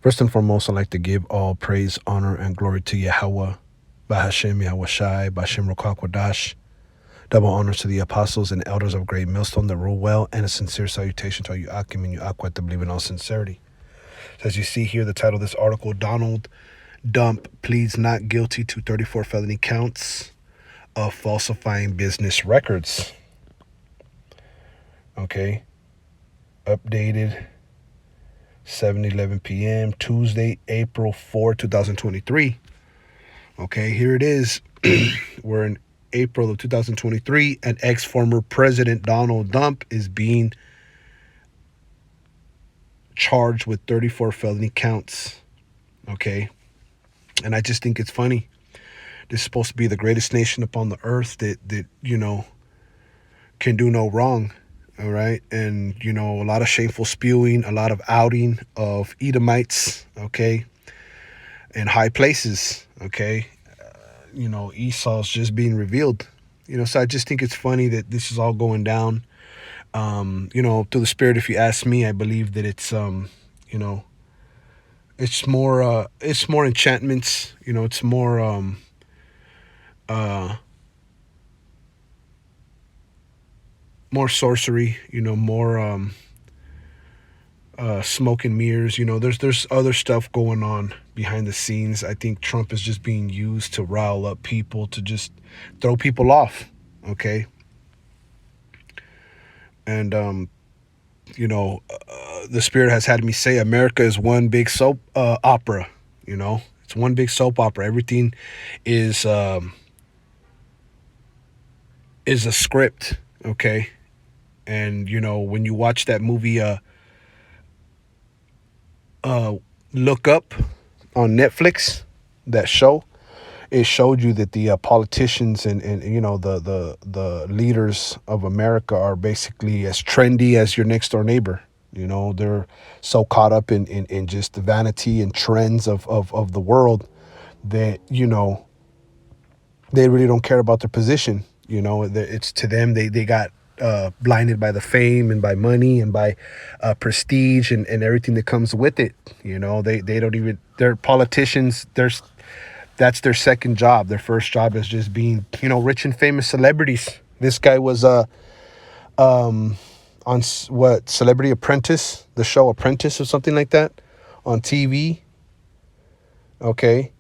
First and foremost, I'd like to give all praise, honor, and glory to Yahweh, Bahashem Yahweh Shai, Bashem Rukakwadash. Double honors to the apostles and elders of Great Millstone that rule well, and a sincere salutation to all you Akim and you Akwat that believe in all sincerity. So as you see here, the title of this article, Donald Dump pleads not guilty to 34 felony counts of falsifying business records. Okay. Updated 7:11 p.m. Tuesday, April 4, 2023. Okay, here it is. We're in April of 2023, and ex-former President Donald Dump is being charged with 34 felony counts. Okay, and I just think it's funny. This is supposed to be the greatest nation upon the earth that can do no wrong. All right. And, a lot of shameful spewing, a lot of outing of Edomites. Okay. In high places. Okay. Esau's just being revealed. So I just think it's funny that this is all going down. Through the Spirit, if you ask me, I believe that it's, it's more enchantments. It's more, more sorcery, more smoke and mirrors. There's other stuff going on behind the scenes. I think Trump is just being used to rile up people, to just throw people off. Okay. And the Spirit has had me say America is one big soap opera. It's one big soap opera. Everything is a script. Okay. And, when you watch that movie, Look Up on Netflix, that show, it showed you that the politicians and the leaders of America are basically as trendy as your next door neighbor. They're so caught up in just the vanity and trends of the world that, they really don't care about their position. It's to them, they got blinded by the fame and by money and by prestige and everything that comes with it. They don't even, they're politicians. That's their second job. Their first job is just being, rich and famous celebrities. This guy was on what, Celebrity Apprentice, the show Apprentice or something like that on TV. Okay.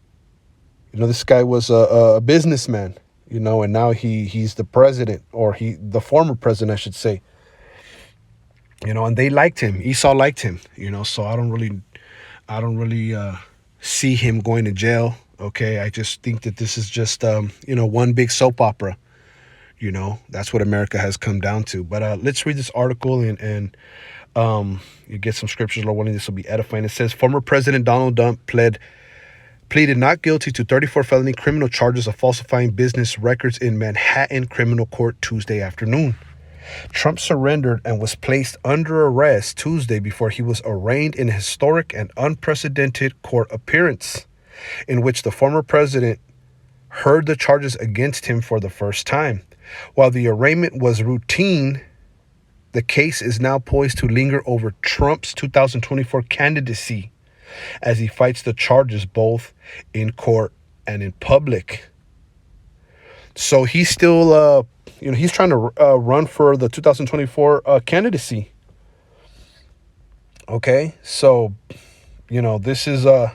This guy was a businessman, and now he's the president, or the former president, I should say. And they liked him. Esau liked him, so I don't really see him going to jail. Okay. I just think that this is just, one big soap opera. That's what America has come down to. But let's read this article and you get some scriptures. Lord willing, this will be edifying. It says, former President Donald Trump pleaded not guilty to 34 felony criminal charges of falsifying business records in Manhattan criminal court Tuesday afternoon. Trump surrendered and was placed under arrest Tuesday before he was arraigned in a historic and unprecedented court appearance, in which the former president heard the charges against him for the first time. While the arraignment was routine, the case is now poised to linger over Trump's 2024 candidacy as he fights the charges both in court and in public. So he's still, he's trying to run for the 2024 candidacy. Okay, so, this is a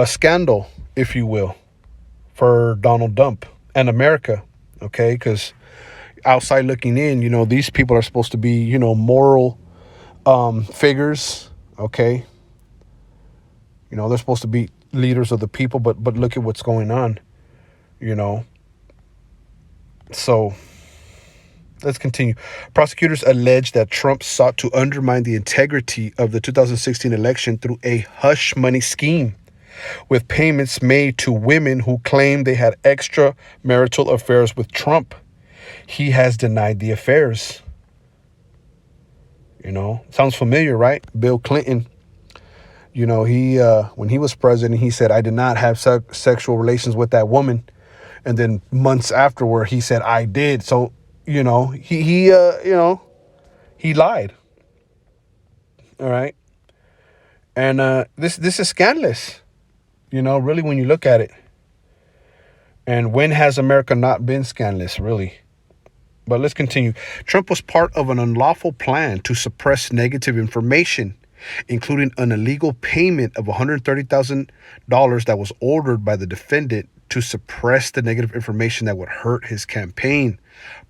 scandal, if you will, for Donald Trump and America. Okay, because outside looking in, these people are supposed to be, moral figures. Okay. They're supposed to be leaders of the people, but look at what's going on, So let's continue. Prosecutors allege that Trump sought to undermine the integrity of the 2016 election through a hush money scheme, with payments made to women who claimed they had extramarital affairs with Trump. He has denied the affairs. Sounds familiar, right? Bill Clinton, he when he was president, he said, I did not have sexual relations with that woman. And then months afterward, he said, I did. So, he lied. All right. And this is scandalous, really, when you look at it. And when has America not been scandalous, really? But let's continue. Trump was part of an unlawful plan to suppress negative information, including an illegal payment of $130,000 that was ordered by the defendant to suppress the negative information that would hurt his campaign,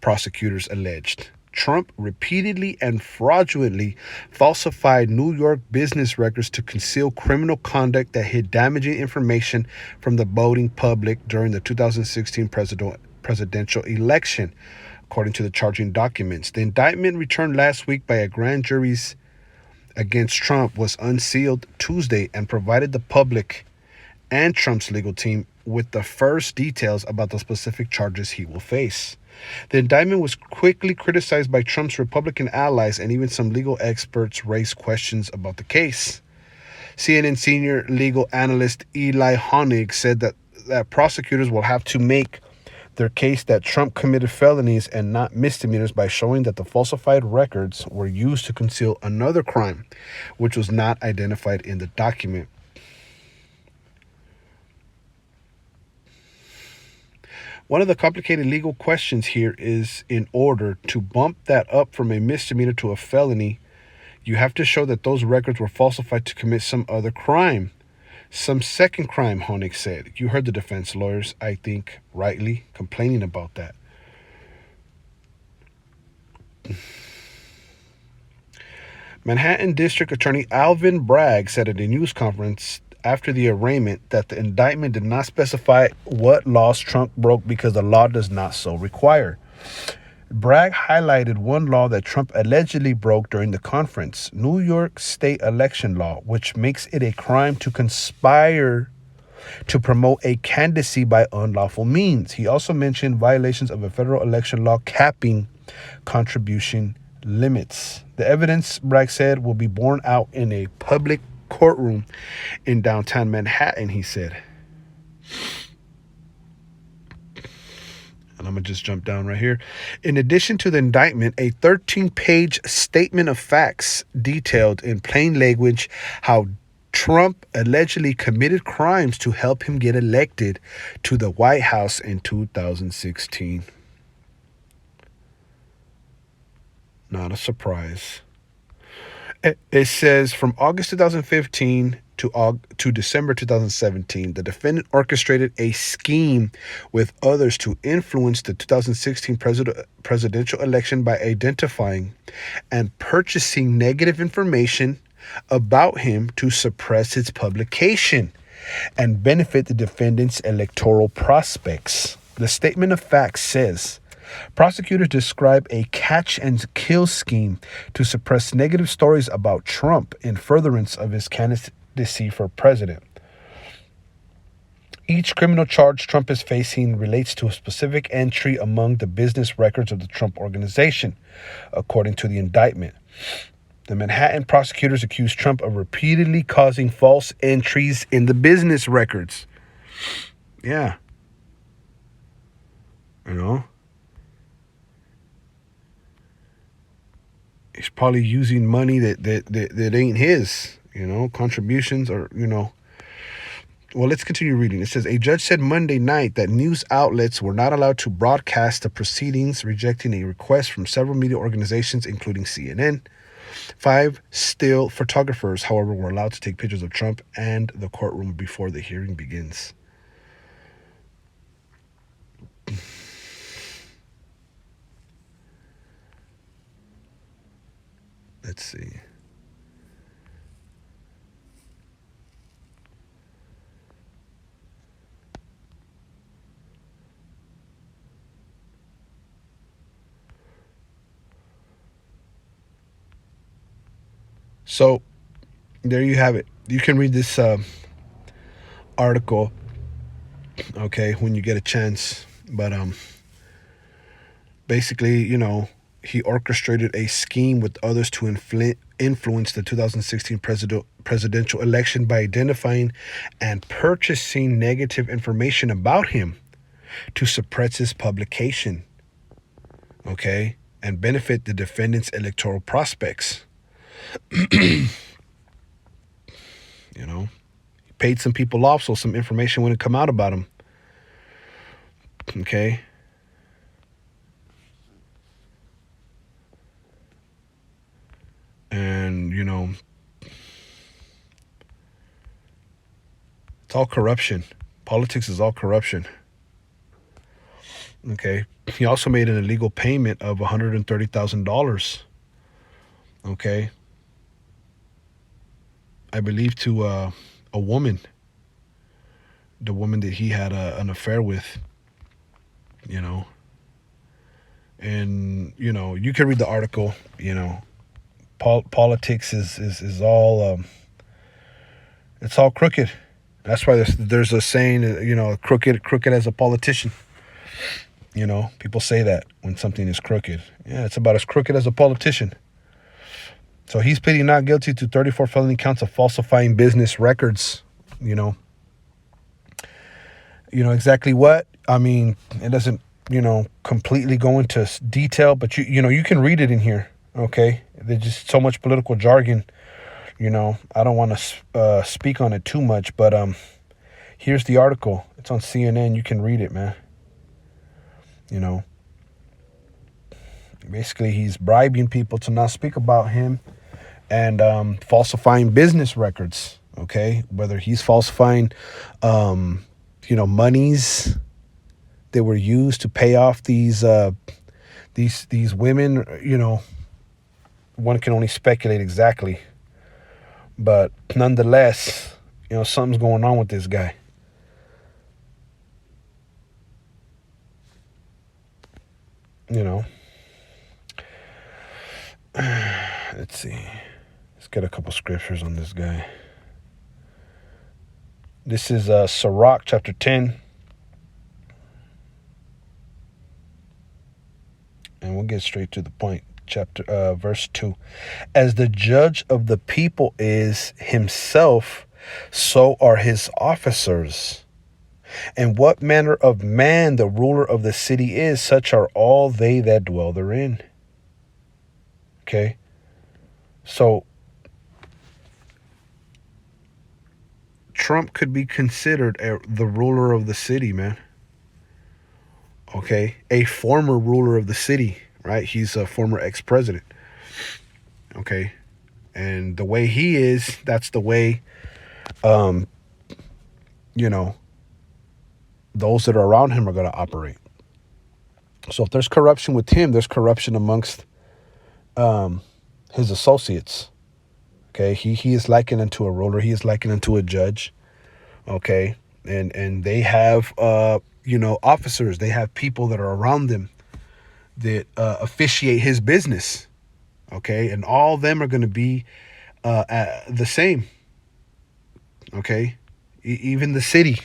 prosecutors alleged. Trump repeatedly and fraudulently falsified New York business records to conceal criminal conduct that hid damaging information from the voting public during the 2016 presidential election, according to the charging documents. The indictment returned last week by a grand jury's against Trump was unsealed Tuesday and provided the public and Trump's legal team with the first details about the specific charges he will face. The indictment was quickly criticized by Trump's Republican allies, and even some legal experts raised questions about the case. CNN senior legal analyst Eli Honig said that prosecutors will have to make their case that Trump committed felonies and not misdemeanors by showing that the falsified records were used to conceal another crime, which was not identified in the document. One of the complicated legal questions here is, in order to bump that up from a misdemeanor to a felony, you have to show that those records were falsified to commit some other crime. Some second crime, Honig said. You heard the defense lawyers, I think, rightly complaining about that. Manhattan District Attorney Alvin Bragg said at a news conference after the arraignment that the indictment did not specify what laws Trump broke because the law does not so require. Bragg highlighted one law that Trump allegedly broke during the conference, New York State election law, which makes it a crime to conspire to promote a candidacy by unlawful means. He also mentioned violations of a federal election law capping contribution limits. The evidence, Bragg said, will be borne out in a public courtroom in downtown Manhattan, he said. And I'm going to just jump down right here. In addition to the indictment, a 13-page statement of facts detailed in plain language how Trump allegedly committed crimes to help him get elected to the White House in 2016. Not a surprise. It says from August 2015 to December 2017, the defendant orchestrated a scheme with others to influence the 2016 presidential election by identifying and purchasing negative information about him to suppress its publication and benefit the defendant's electoral prospects. The statement of facts says, prosecutors describe a catch-and-kill scheme to suppress negative stories about Trump in furtherance of his candidacy for president. Each criminal charge Trump is facing relates to a specific entry among the business records of the Trump organization, according to the indictment. The Manhattan prosecutors accused Trump of repeatedly causing false entries in the business records. Yeah. He's probably using money that ain't his, contributions or. Well, let's continue reading. It says, a judge said Monday night that news outlets were not allowed to broadcast the proceedings, rejecting a request from several media organizations, including CNN. 5 still photographers, however, were allowed to take pictures of Trump and the courtroom before the hearing begins. Let's see. So there you have it. You can read this article, okay, when you get a chance. But basically, he orchestrated a scheme with others to influence the 2016 presidential election by identifying and purchasing negative information about him to suppress his publication, okay, and benefit the defendant's electoral prospects. paid some people off so some information wouldn't come out about him. Okay. And, it's all corruption. Politics is all corruption. Okay. He also made an illegal payment of $130,000. Okay. I believe to a woman, the woman that he had an affair with, and you can read the article. Politics is all it's all crooked. That's why there's a saying, crooked as a politician. People say that when something is crooked. Yeah, it's about as crooked as a politician. So he's pleading not guilty to 34 felony counts of falsifying business records. Exactly what. I mean, it doesn't, completely go into detail, but you can read it in here. Okay. There's just so much political jargon. I don't want to speak on it too much, but here's the article. It's on CNN. You can read it, man. Basically, he's bribing people to not speak about him and falsifying business records. Okay, whether he's falsifying, monies that were used to pay off these women. One can only speculate exactly, but nonetheless, something's going on with this guy. Let's see. Let's get a couple scriptures on this guy. This is Sirach chapter 10. And we'll get straight to the point. Verse 2. As the judge of the people is himself, so are his officers. And what manner of man the ruler of the city is, such are all they that dwell therein. Okay. So Trump could be considered the ruler of the city, man. Okay. A former ruler of the city, right? He's a former ex-president. Okay. And the way he is, that's the way, those that are around him are going to operate. So if there's corruption with him, there's corruption amongst his associates. Okay, he is likened unto a ruler. He is likened unto a judge. Okay, and they have officers. They have people that are around them that officiate his business. Okay, and all of them are going to be the same. Okay, even the city.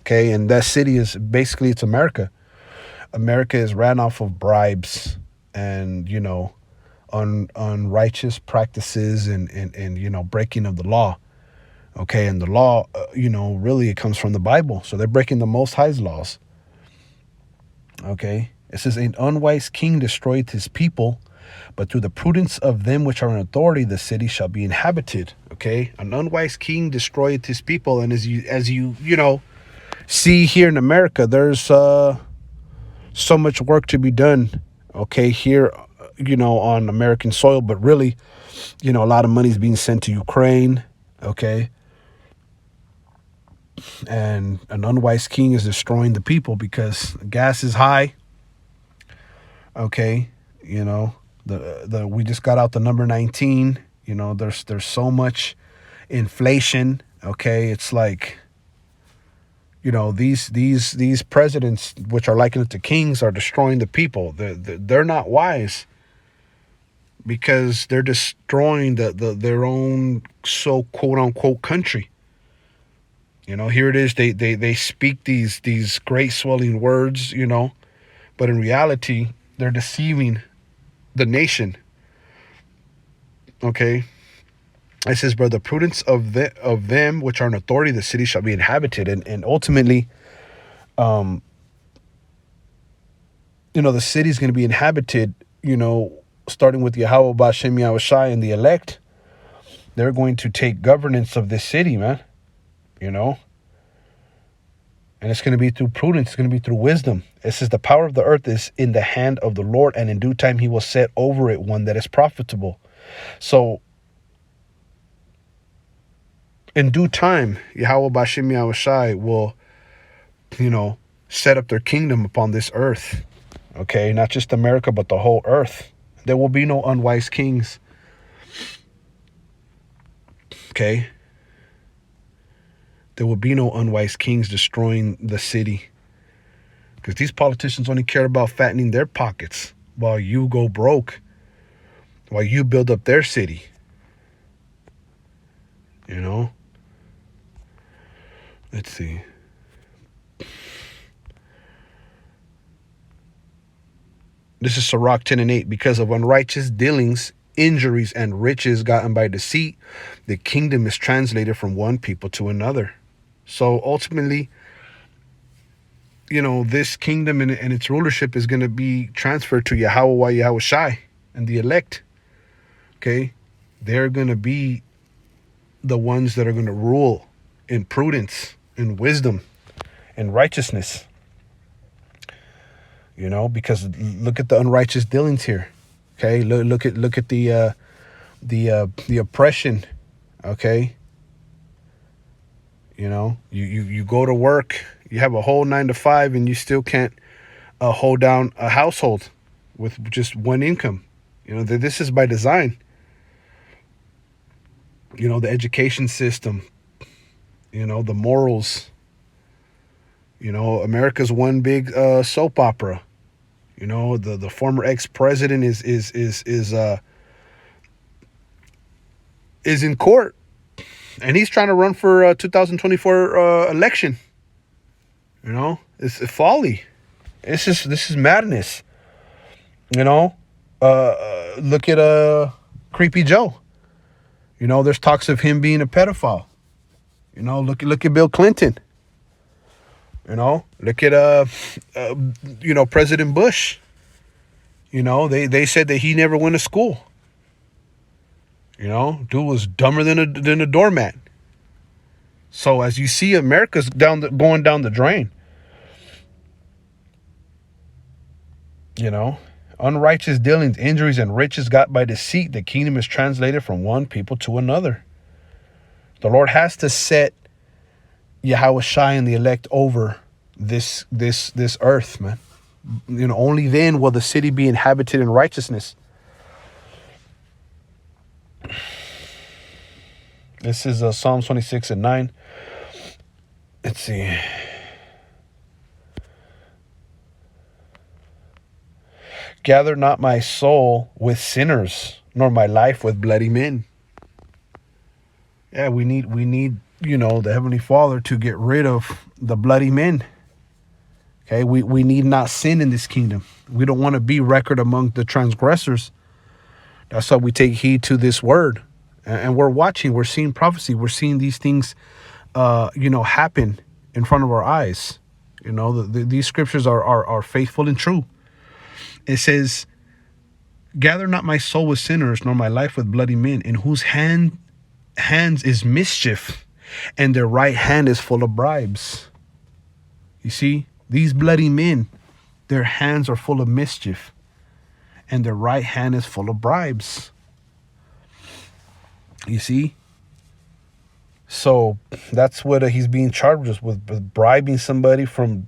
Okay, and that city is basically, it's America. America is ran off of bribes and unrighteous practices and breaking of the law. Okay, and the law, really it comes from the Bible. So they're breaking the Most High's laws. Okay, it says, an unwise king destroyeth his people, but through the prudence of them which are in authority, the city shall be inhabited. Okay, an unwise king destroyeth his people, and as you see here in America, there's so much work to be done. Okay, here, on American soil, but really, a lot of money is being sent to Ukraine. Okay. And an unwise king is destroying the people because gas is high. Okay. We just got out the number 19. There's so much inflation. Okay. It's like, these presidents, which are likened to kings, are destroying the people. They're not wise because they're destroying their own quote unquote country. Here it is. They speak these great swelling words, but in reality, they're deceiving the nation. Okay. It says, by the prudence of them which are in authority, the city shall be inhabited. And ultimately, the city is going to be inhabited, starting with Yahweh Bashem Yahushai and the elect. They're going to take governance of this city, man. you know. And it's going to be through prudence. It's going to be through wisdom. It says the power of the earth is in the hand of the Lord, and in due time he will set over it one that is profitable. So in due time, Yahweh Bashim Yahushai will, set up their kingdom upon this earth. Okay, not just America, but the whole earth. There will be no unwise kings. Okay. There will be no unwise kings destroying the city. Because these politicians only care about fattening their pockets while you go broke, while you build up their city. Let's see. This is Sirach 10:8. Because of unrighteous dealings, injuries, and riches gotten by deceit, the kingdom is translated from one people to another. So ultimately, this kingdom and its rulership is going to be transferred to Yahweh Yahushai and the elect. Okay? They're going to be the ones that are going to rule in prudence, in wisdom, in righteousness. Because look at the unrighteous dealings here. Okay? Look at the oppression. Okay? You go to work, you have a whole 9 to 5, and you still can't hold down a household with just one income. This is by design. The education system, the morals. America's one big soap opera. The former ex-president is in court. And he's trying to run for 2024 election. It's a folly. This is madness. Look at Creepy Joe. There's talks of him being a pedophile. Look at Bill Clinton. Look at President Bush. They said that he never went to school. Dude was dumber than a doormat. So as you see, America's going down the drain. Unrighteous dealings, injuries, and riches got by deceit. The kingdom is translated from one people to another. The Lord has to set Yahushai and the elect over this earth, man. Only then will the city be inhabited in righteousness. This is Psalm 26:9. Let's see. Gather not my soul with sinners, nor my life with bloody men. Yeah, we need, the Heavenly Father to get rid of the bloody men. Okay, we need not sin in this kingdom. We don't want to be record among the transgressors. That's why we take heed to this word. And we're watching, we're seeing prophecy. We're seeing these things, happen in front of our eyes. These scriptures are faithful and true. It says, gather not my soul with sinners, nor my life with bloody men, in whose hands is mischief, and their right hand is full of bribes. You see, these bloody men, their hands are full of mischief, and their right hand is full of bribes. You see? So that's what he's being charged with bribing somebody from,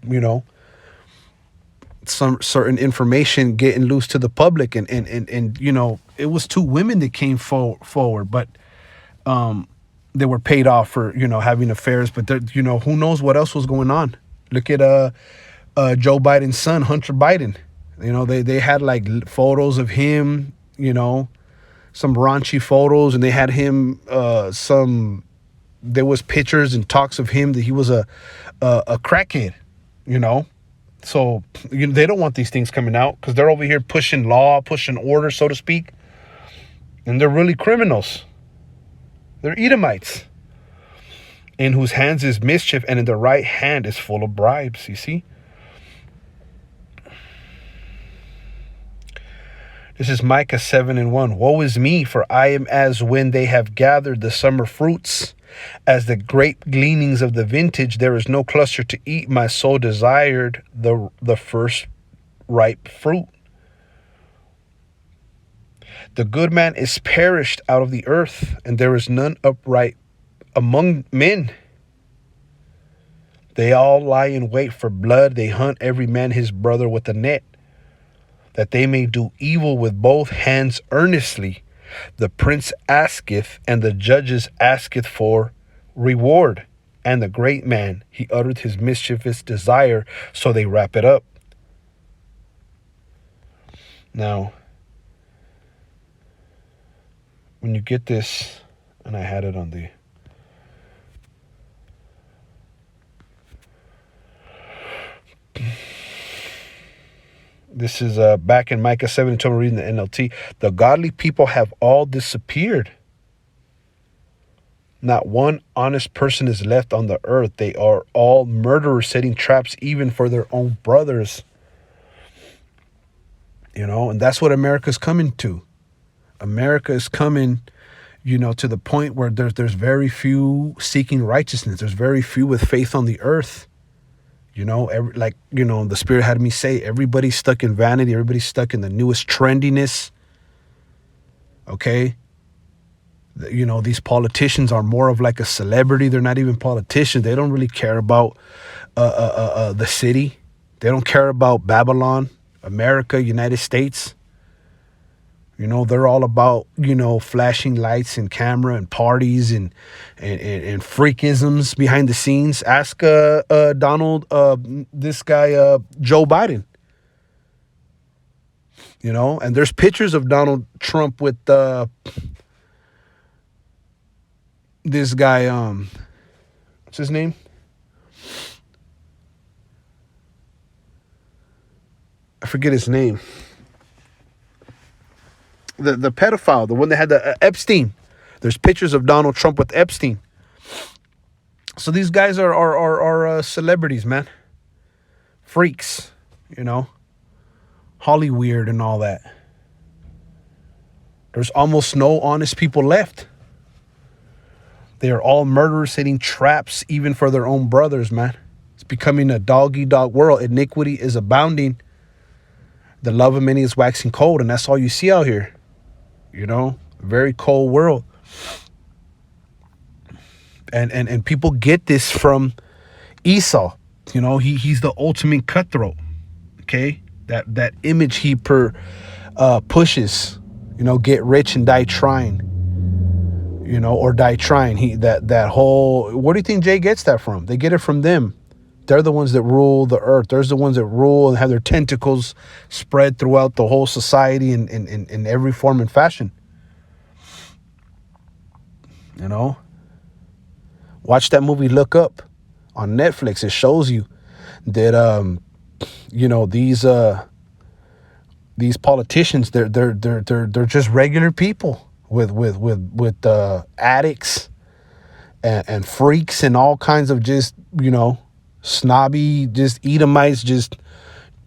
some certain information getting loose to the public. And it was 2 women that came forward, but they were paid off for, having affairs. But, who knows what else was going on. Look at Joe Biden's son, Hunter Biden. They had like photos of him, some raunchy photos, and they had him there was pictures and talks of him that he was a crackhead, so they don't want these things coming out because they're over here pushing law, pushing order, so to speak, and they're really criminals. They're Edomites, in whose hands is mischief, and in their right hand is full of bribes. You see. This is Micah 7:1. Woe is me, for I am as when they have gathered the summer fruits, As the grape gleanings of the vintage, there is no cluster to eat. My soul desired the first ripe fruit. The good man is perished out of the earth, and there is none upright among men. They all lie in wait for blood. They hunt every man his brother with a net, that they may do evil with both hands earnestly. The prince asketh, and the judges asketh for reward. And the great man, he uttered his mischievous desire, so they wrap it up. Now, when you get this, and I had it on the... This is back in Micah 7, until we're reading the NLT. The godly people have all disappeared. Not one honest person is left on the earth. They are all murderers, setting traps even for their own brothers. You know, and that's what America's coming to. America is coming, you know, to the point where there's very few seeking righteousness. There's very few with faith on the earth. You know, the Spirit had me say, everybody's stuck in vanity. Everybody's stuck in the newest trendiness. Okay. You know, these politicians are more of like a celebrity. They're not even politicians. They don't really care about the city. They don't care about Babylon, America, United States. You know, they're all about, you know, flashing lights and camera and parties and freakisms behind the scenes. Ask Donald, this guy, Joe Biden. You know, and there's pictures of Donald Trump with this guy, what's his name? I forget his name. The pedophile, the one that had the Epstein. There's pictures of Donald Trump with Epstein. So these guys are celebrities, man. Freaks, you know. Hollyweird and all that. There's almost no honest people left. They are all murderers, setting traps even for their own brothers, man. It's becoming a dog-eat-dog world. Iniquity is abounding. The love of many is waxing cold, and that's all you see out here. You know, very cold world. And people get this from Esau. You know, he's the ultimate cutthroat. Okay, that image he pushes. You know, get rich and die trying. You know, or die trying. That whole. Where do you think Jay gets that from? They get it from them. They're the ones that rule the earth. They're the ones that rule and have their tentacles spread throughout the whole society in every form and fashion. You know? Watch that movie Look Up on Netflix. It shows you that you know, these politicians, they're just regular people with addicts and freaks and all kinds of just, you know, snobby, just Edomites, just,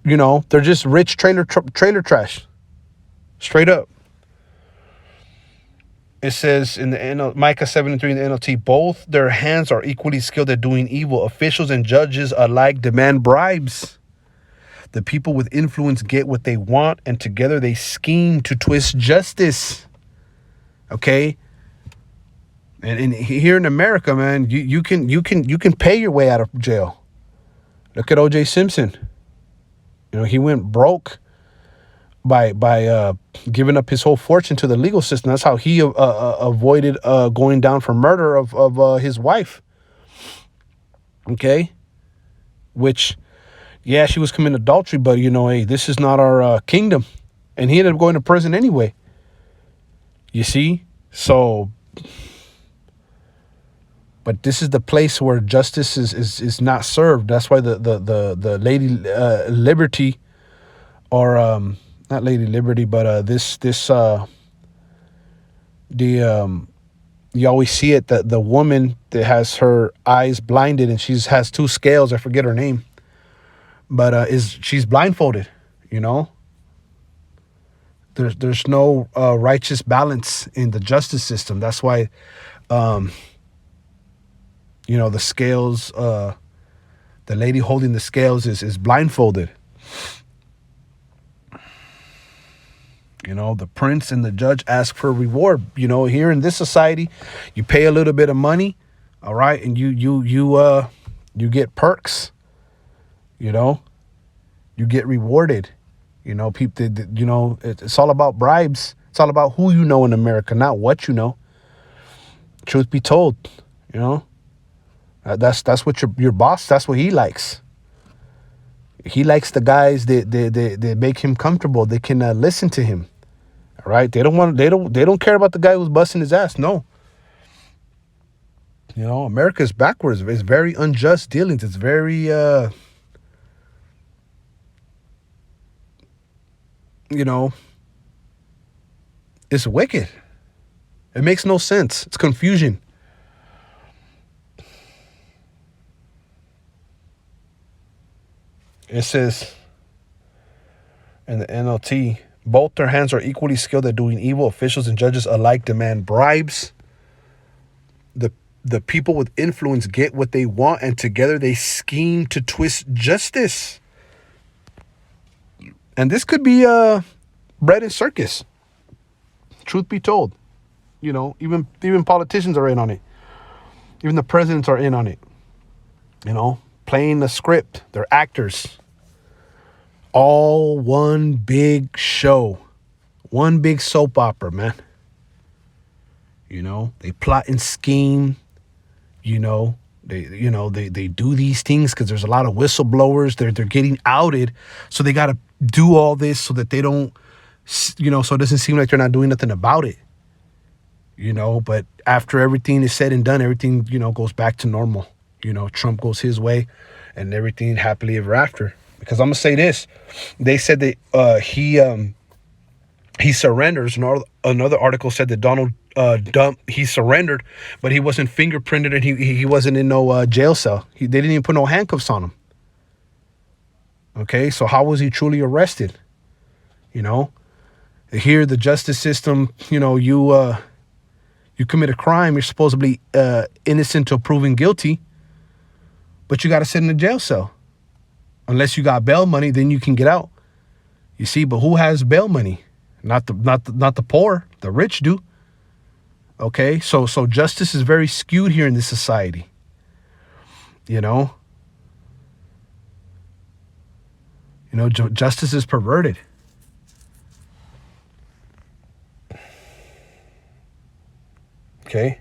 you know, they're just rich trailer trash. Straight up. It says in the Micah 7:3 in the NLT, both their hands are equally skilled at doing evil. Officials and judges alike demand bribes. The people with influence get what they want, and together they scheme to twist justice. Okay? And here in America, man, you can pay your way out of jail. Look at O.J. Simpson. You know, he went broke by giving up his whole fortune to the legal system. That's how he avoided going down for murder of his wife. Okay? Which, yeah, she was committing adultery, but, you know, hey, this is not our kingdom. And he ended up going to prison anyway. You see? So... But this is the place where justice is not served. That's why the Lady Liberty, or not Lady Liberty, but you always see it, that the woman that has her eyes blinded and has two scales. I forget her name, but she's blindfolded. You know, there's no righteous balance in the justice system. That's why. The scales, the lady holding the scales is blindfolded. The prince and the judge ask for a reward. Here in this society, you pay a little bit of money, all right, and you get perks. You get rewarded. People. It's all about bribes. It's all about who you know in America, not what you know. Truth be told, that's what your boss. That's what he likes. He likes the guys that make him comfortable. They can listen to him. All right. They don't care about the guy who's busting his ass. No. America is backwards. It's very unjust dealings. It's very it's wicked. It makes no sense. It's confusion. It says in the NLT, both their hands are equally skilled at doing evil. Officials and judges alike demand bribes. The people with influence get what they want, and together they scheme to twist justice. And this could be bread and circus. Truth be told, even politicians are in on it. Even the presidents are in on it. Playing the script. They're actors. All one big show. One big soap opera, man. They plot and scheme. They do these things because there's a lot of whistleblowers. They're getting outed, so they got to do all this so that they don't, so it doesn't seem like they're not doing nothing about it. But after everything is said and done, everything goes back to normal. Trump goes his way, and everything happily ever after. Because I'm gonna say this, they said that he surrenders. Another article said that Donald he surrendered, but he wasn't fingerprinted and he wasn't in no jail cell. They didn't even put no handcuffs on him. Okay, so how was he truly arrested? Here the justice system, you commit a crime, you're supposedly innocent till proven guilty, but you got to sit in a jail cell. Unless you got bail money, then you can get out. You see, but who has bail money? Not the poor. The rich do. Okay, so justice is very skewed here in this society. Justice is perverted. Okay.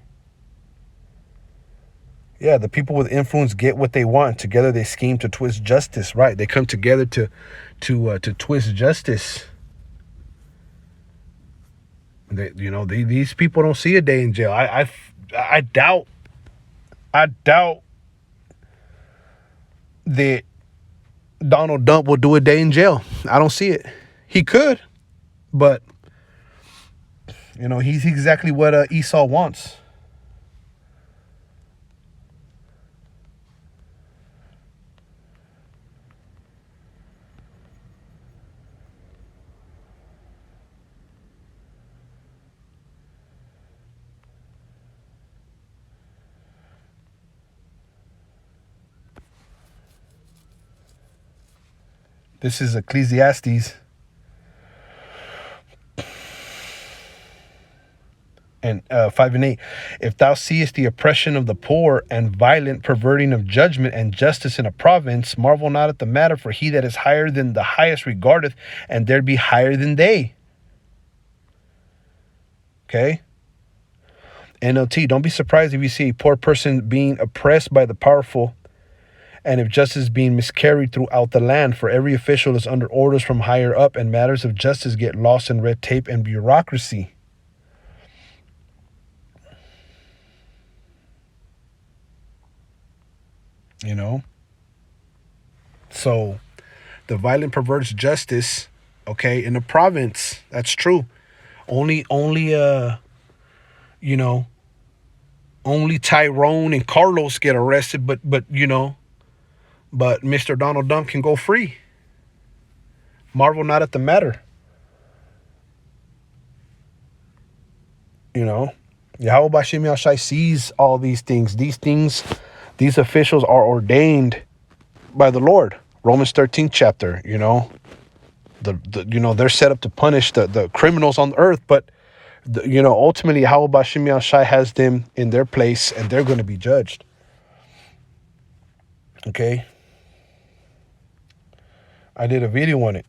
Yeah, the people with influence get what they want. Together they scheme to twist justice. Right? They come together to twist justice. These people don't see a day in jail. I doubt that Donald Trump will do a day in jail. I don't see it. He could, but he's exactly what Esau wants. This is Ecclesiastes. And 5 and 8. If thou seest the oppression of the poor and violent perverting of judgment and justice in a province, marvel not at the matter, for he that is higher than the highest regardeth, and there be higher than they. Okay? NLT, don't be surprised if you see a poor person being oppressed by the powerful, and if justice is being miscarried throughout the land, for every official is under orders from higher up, and matters of justice get lost in red tape and bureaucracy. So the violent perverts justice, okay, in the province. That's true. Only Tyrone and Carlos get arrested, but Mr. Donald Trump can go free. Marvel not at the matter. Yahweh Bashim Yahshai sees all these things. These things These officials are ordained by the Lord. Romans 13th chapter, you know, they're set up to punish the criminals on the earth, but ultimately, how Bashim Shai has them in their place, and they're going to be judged. Okay, I did a video on it.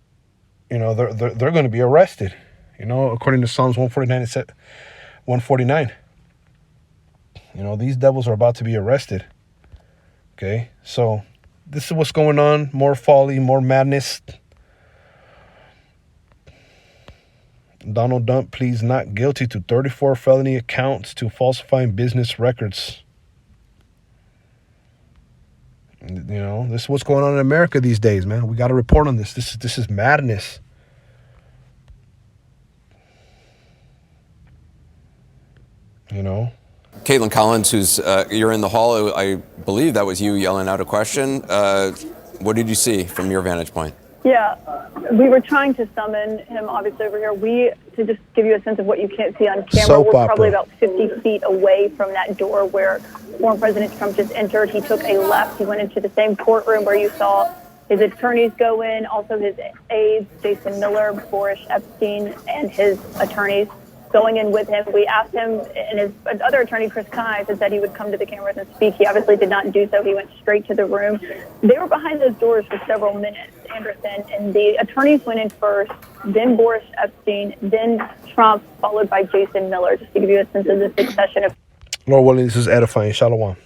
They're going to be arrested. According to Psalms 149 and 149. These devils are about to be arrested. Okay, so this is what's going on. More folly, more madness. Donald Trump pleads not guilty to 34 felony accounts to falsifying business records. This is what's going on in America these days, man. We got to report on this. This is madness. Caitlin Collins, who's you're in the hall. I believe that was you yelling out a question. What did you see from your vantage point? Yeah, we were trying to summon him, obviously, over here. To just give you a sense of what you can't see on camera, we're probably about 50 feet away from that door where former President Trump just entered. He took a left. He went into the same courtroom where you saw his attorneys go in, also his aides, Jason Miller, Boris Epstein, and his attorneys going in with him. We asked him, and his other attorney, Chris Keyes, had said he would come to the cameras and speak. He obviously did not do so. He went straight to the room. They were behind those doors for several minutes, Anderson, and the attorneys went in first, then Boris Epstein, then Trump, followed by Jason Miller, just to give you a sense of the succession of... Lord willing, this is edifying. Shalom.